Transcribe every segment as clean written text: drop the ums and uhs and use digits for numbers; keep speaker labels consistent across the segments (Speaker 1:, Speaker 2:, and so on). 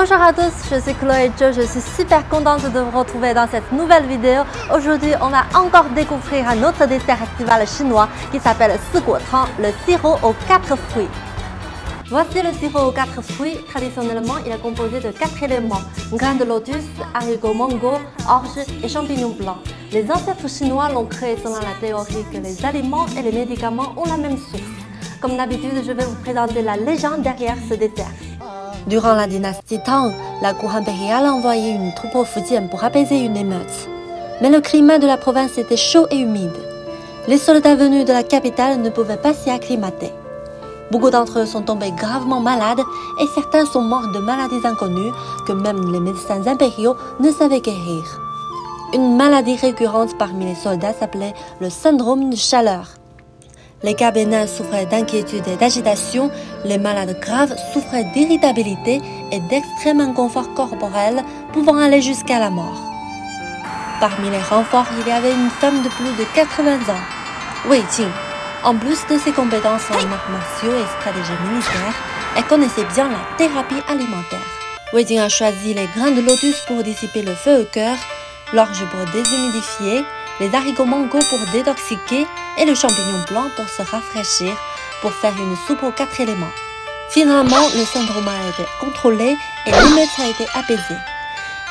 Speaker 1: Bonjour à tous, je suis Chloé Zhou, je suis super contente de vous retrouver dans cette nouvelle vidéo. Aujourd'hui, on va encore découvrir un autre dessert estival chinois qui s'appelle Siguotang, le sirop aux 4 fruits. Voici le sirop aux 4 fruits. Traditionnellement, il est composé de 4 éléments: graines de lotus, haricots mango, orge et champignons blancs. Les ancêtres chinois l'ont créé selon la théorie que les aliments et les médicaments ont la même source. Comme d'habitude, je vais vous présenter la légende derrière ce dessert. Durant la dynastie Tang, la cour impériale a envoyé une troupe au Fujian pour apaiser une émeute. Mais le climat de la province était chaud et humide. Les soldats venus de la capitale ne pouvaient pas s'y acclimater. Beaucoup d'entre eux sont tombés gravement malades et certains sont morts de maladies inconnues que même les médecins impériaux ne savaient guérir. Une maladie récurrente parmi les soldats s'appelait le syndrome de chaleur. Les cas bénins souffraient d'inquiétude et d'agitation, les malades graves souffraient d'irritabilité et d'extrême inconfort corporel pouvant aller jusqu'à la mort. Parmi les renforts, il y avait une femme de plus de 80 ans, Wei Jing. En plus de ses compétences en arts martiaux et stratégie militaire, elle connaissait bien la thérapie alimentaire. Wei Jing a choisi les grains de lotus pour dissiper le feu au cœur, l'orge pour déshumidifier, les haricots mango pour détoxiquer et le champignon blanc pour se rafraîchir, pour faire une soupe aux 4 éléments. Finalement, le syndrome a été contrôlé et l'émeute a été apaisée.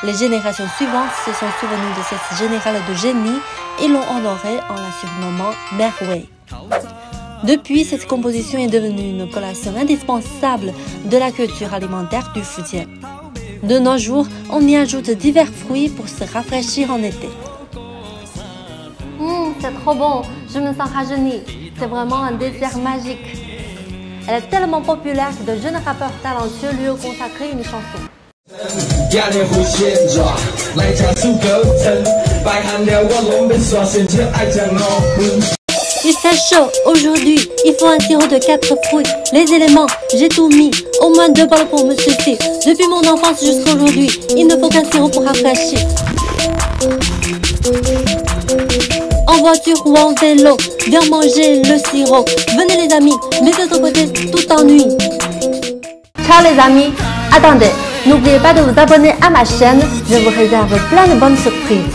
Speaker 1: Les générations suivantes se sont souvenues de cette générale de génie et l'ont honorée en la surnommant Mère Wei. Depuis, cette composition est devenue une collation indispensable de la culture alimentaire du Fujian. De nos jours, on y ajoute divers fruits pour se rafraîchir en été. C'est trop bon, je me sens rajeunie. C'est vraiment un dessert magique. Elle est tellement populaire que de jeunes rappeurs talentueux lui ont consacré une chanson. Il fait chaud aujourd'hui, il faut un sirop de 4 fruits. Les éléments, j'ai tout mis, au moins 2 balles pour me suffire. Depuis mon enfance jusqu'à aujourd'hui, il ne faut qu'un sirop pour rafraîchir. En voiture ou en vélo, viens manger le sirop. Venez les amis, mettez de côté tout ennui. Ciao les amis, attendez, n'oubliez pas de vous abonner à ma chaîne, je vous réserve plein de bonnes surprises.